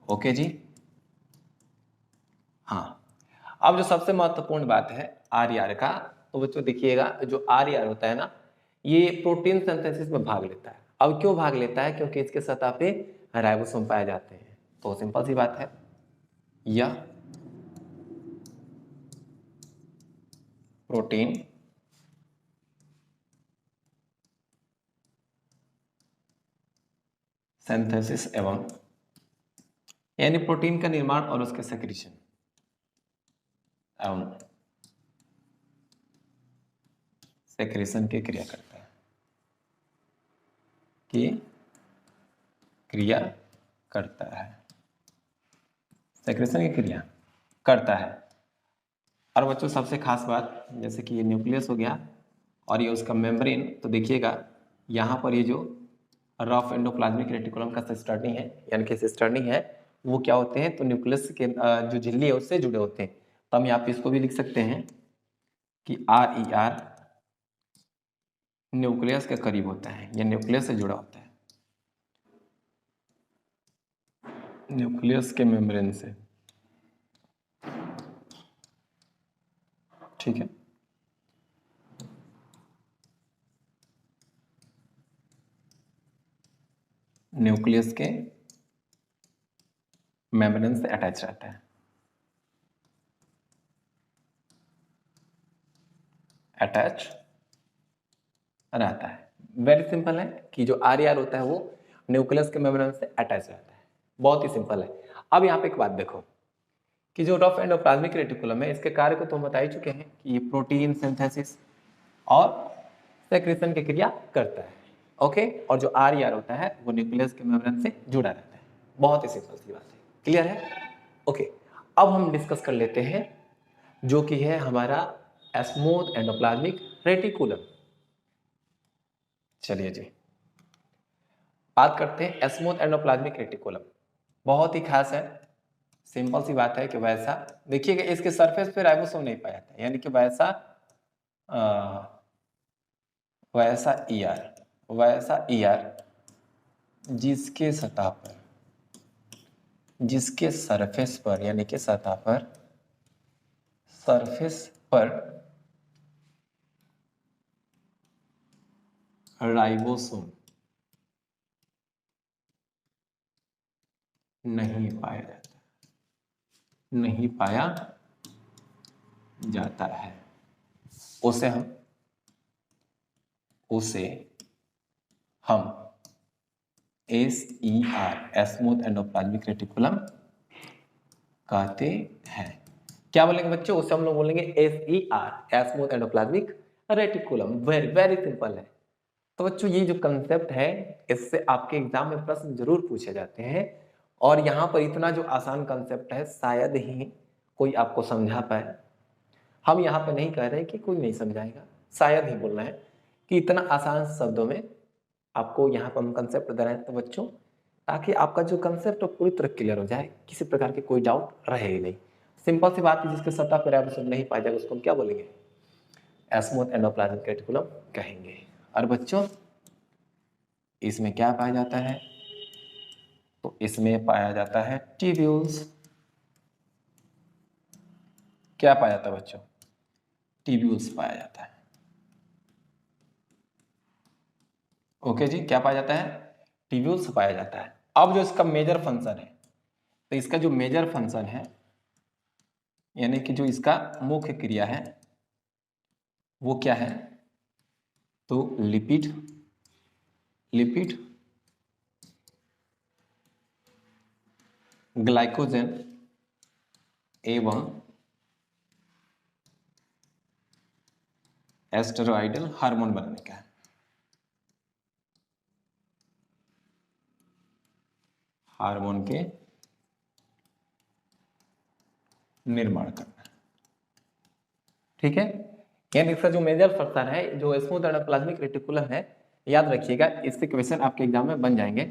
Speaker 1: ओके जी, हाँ। अब जो सबसे महत्वपूर्ण बात है आर ई आर का, तो बच्चों देखिएगा, जो आर ई आर होता है ना, ये प्रोटीन सिंथेसिस में भाग लेता है। अब क्यों भाग लेता है, क्योंकि इसके सतह पे राइबोसोम पाए जाते हैं। तो सिंपल सी बात है, यह प्रोटीन सिंथेसिस एवं यानी प्रोटीन का निर्माण और उसके सेक्रीशन एवं सेक्रेशन की क्रिया करता है, कि क्रिया करता है, सेक्रेशन की क्रिया करता है। और बच्चों सबसे खास बात, जैसे कि ये न्यूक्लियस हो गया और ये उसका मेम्ब्रेन, तो देखिएगा यहाँ पर ये जो रफ एंडोप्लाज्मिक रेटिकुलम का सिस्टर्नी है, यानी कि सिस्टर्नी है, वो क्या होते हैं, तो न्यूक्लियस के जो झिल्ली है उससे जुड़े होते हैं। तो हम यहाँ पे इसको भी लिख सकते हैं कि RER न्यूक्लियस के करीब होता है, या न्यूक्लियस से जुड़ा होता है, न्यूक्लियस के मेम्ब्रेन से, ठीक है। न्यूक्लियस के मेम्ब्रेन से अटैच रहता है, अटैच रहता है। वेरी सिंपल है कि जो RER होता है वो न्यूक्लियस के मेम्ब्रेन से अटैच रहता है, बहुत ही सिंपल है। अब यहाँ पे एक बात देखो कि जो रफ एंडोप्लाज्मिक रेटिकुलम है, इसके कार्य को तो हम बता ही चुके हैं कि ये प्रोटीन सिंथेसिस और सेक्रेशन की क्रिया करता है, ओके। और जो RER होता है वो न्यूक्लियस के मेम्ब्रेन से जुड़ा रहता है, बहुत ही सिंपल सी बात है, क्लियर है, ओके। अब हम डिस्कस कर लेते हैं जो कि है हमारा स्मूथ एंडोप्लाज्मिक रेटिकुलम। चलिए जी, बात करते हैं स्मूथ एंडोप्लाज्मिक रेटिकुलम। बहुत ही खास है, सिंपल सी बात है कि वैसा देखिएगा इसके सरफेस पे राइबोसोम नहीं पाया जाता, यानी कि वैसा वैसा ER जिसके सतह पर, जिसके सरफेस पर, यानी कि सतह पर, सरफेस पर राइबोसोम नहीं पाया जाता, नहीं पाया जाता है, उसे हम SER स्मूथ एंडोप्लाज्मिक रेटिकुलम कहते हैं। क्या बोलेंगे बच्चों, उसे हम लोग बोलेंगे SER smooth endoplasmic reticulum. Very very simple है। तो बच्चों ये जो कंसेप्ट है, इससे आपके एग्जाम में प्रश्न जरूर पूछे जाते हैं, और यहाँ पर इतना जो आसान कंसेप्ट है शायद ही कोई आपको समझा पाए। हम यहाँ पे नहीं कह रहे कि कोई नहीं समझाएगा, शायद ही बोलना है कि इतना आसान शब्दों में आपको यहाँ पर हम कंसेप्ट दे रहे हैं, तो बच्चों ताकि आपका जो कंसेप्ट है पूरी तरह क्लियर हो जाए, किसी प्रकार की कोई डाउट रहे ही नहीं। सिंपल सी बात है, जिसके सतह पर राइबोसोम नहीं पाया जाएगा उसको हम क्या बोलेंगे, स्मूथ एंडोप्लाज्मिक रेटिकुलम कहेंगे। और बच्चों इसमें क्या पाया जाता है, तो इसमें पाया जाता है ट्यूब्यूल्स। क्या पाया जाता है बच्चों, ट्यूब्यूल्स पाया जाता है, ओके जी। क्या पाया जाता है, ट्यूब्यूल्स पाया जाता है। अब जो इसका मेजर फंक्शन है, तो इसका जो मेजर फंक्शन है, यानी कि जो इसका मुख्य क्रिया है वो क्या है, तो लिपिड ग्लाइकोजन एवं एस्टेरॉयडल हार्मोन बनाने का है, हार्मोन के निर्माण करना, ठीक है। यानी इसका जो मेजर फंक्शन है, जो स्मूथ एंडोप्लाज्मिक रेटिकुलम है, याद रखिएगा इससे क्वेश्चन आपके एग्जाम में बन जाएंगे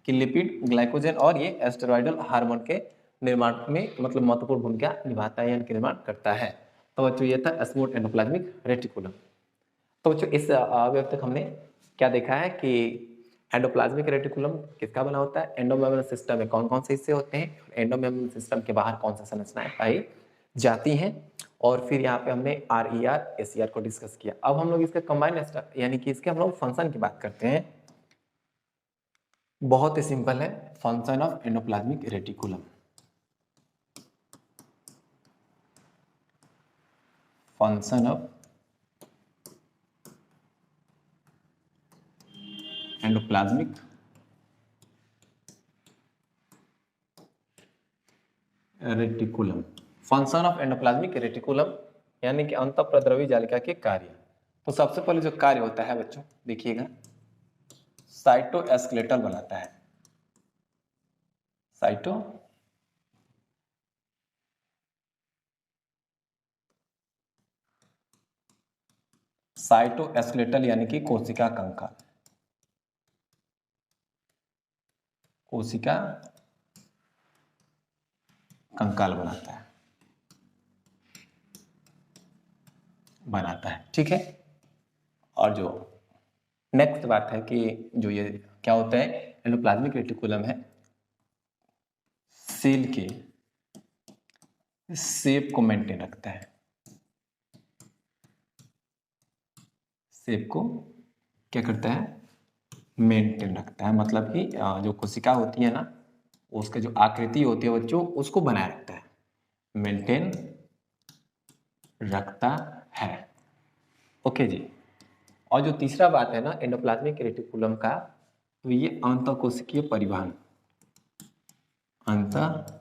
Speaker 1: कि लिपिड ग्लाइकोजन और ये एस्टेरॉयडल हार्मोन के निर्माण में मतलब महत्वपूर्ण भूमिका निभाता है, यानी कि निर्माण करता है। तो बच्चों ये था स्मूथ एंडोप्लाज्मिक रेटिकुलम। तो बच्चों इस अभी तक हमने क्या देखा है कि एंडोप्लाज्मिक रेटिकुलम किसका बना होता है, एंडोमेम्ब्रेन सिस्टम में कौन कौन से हिस्से होते हैं, एंडोमेम्ब्रेन सिस्टम के बाहर कौन सा संरचनाएं पाई जाती हैं, और फिर यहाँ पे हमने RER SER को डिस्कस किया। अब हम लोग इसका कंबाइन यानी कि इसके हम लोग फंक्शन की बात करते हैं। बहुत ही सिंपल है, function of endoplasmic reticulum, function of endoplasmic reticulum. Function of endoplasmic reticulum यानी कि अंतःप्रद्रवी जालिका के कार्य। तो सबसे पहले जो कार्य होता है बच्चों देखिएगा, साइटोएस्केलेटल बनाता है। साइटोएस्केलेटल यानी कि कोशिका कंकाल, कोशिका कंकाल बनाता है, ठीक है। और जो नेक्स्ट बात है कि जो ये क्या होता है, एंडोप्लाज्मिक रेटिकुलम है, सेल के शेप को मेंटेन रखता है। शेप को क्या करता है, मेंटेन रखता है। मतलब कि जो कोशिका होती है ना, उसका जो आकृति होती है बच्चों, उसको बनाए रखता है, मेंटेन रखता है। ओके जी। और जो तीसरा बात है ना एंडोप्लाज्मिक रेटिकुलम का, तो ये अंतःकोशिकीय परिवहन, अंतःकोशिकीय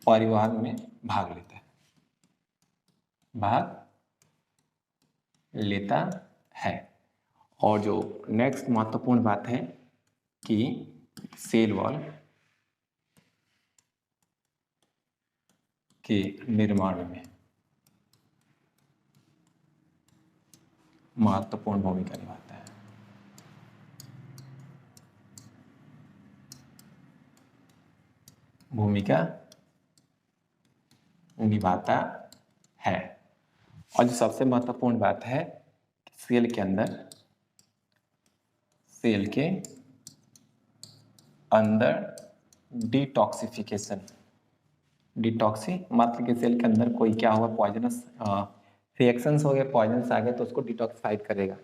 Speaker 1: परिवहन में भाग लेता है। और जो नेक्स्ट महत्वपूर्ण बात है कि सेल वॉल के निर्माण में महत्वपूर्ण भूमिका निभाता है। और जो सबसे महत्वपूर्ण बात है, सेल के अंदर डिटॉक्सिफिकेशन, मतलब कि सेल के अंदर कोई क्या हुआ, पॉइजनस रिएक्शंस हो गए, पॉइजनस आ गए, तो उसको डिटॉक्सिफाइड करेगा,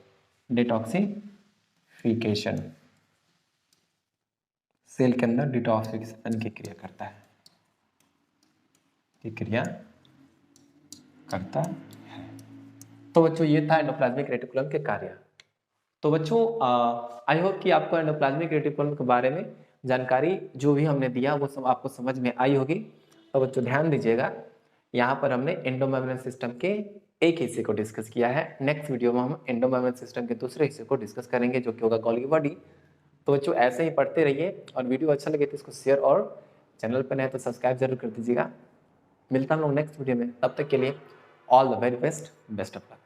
Speaker 1: डिटॉक्सिफिकेशन। सेल के अंदर डिटॉक्सिफिकेशन की क्रिया करता है। तो बच्चों ये था एंडोप्लाज्मिक रेटिकुलम के कार्य। तो बच्चों आई होप कि आपको एंडोप्लाज्मिक रेटिकुलम के बारे में जानकारी जो भी हमने दिया वो सब आपको समझ में आई होगी। तो बच्चों ध्यान दीजिएगा, यहाँ पर हमने एंडोमेम्ब्रेन सिस्टम के एक हिस्से को डिस्कस किया है। नेक्स्ट वीडियो में हम एंडोमेम्ब्रेन सिस्टम के दूसरे हिस्से को डिस्कस करेंगे जो कि होगा गोल्गी बॉडी। तो बच्चों ऐसे ही पढ़ते रहिए, और वीडियो अच्छा लगे तो इसको शेयर, और चैनल पर नए तो सब्सक्राइब जरूर कर दीजिएगा। मिलता हूँ नेक्स्ट वीडियो में, तब तक के लिए all the very best of luck.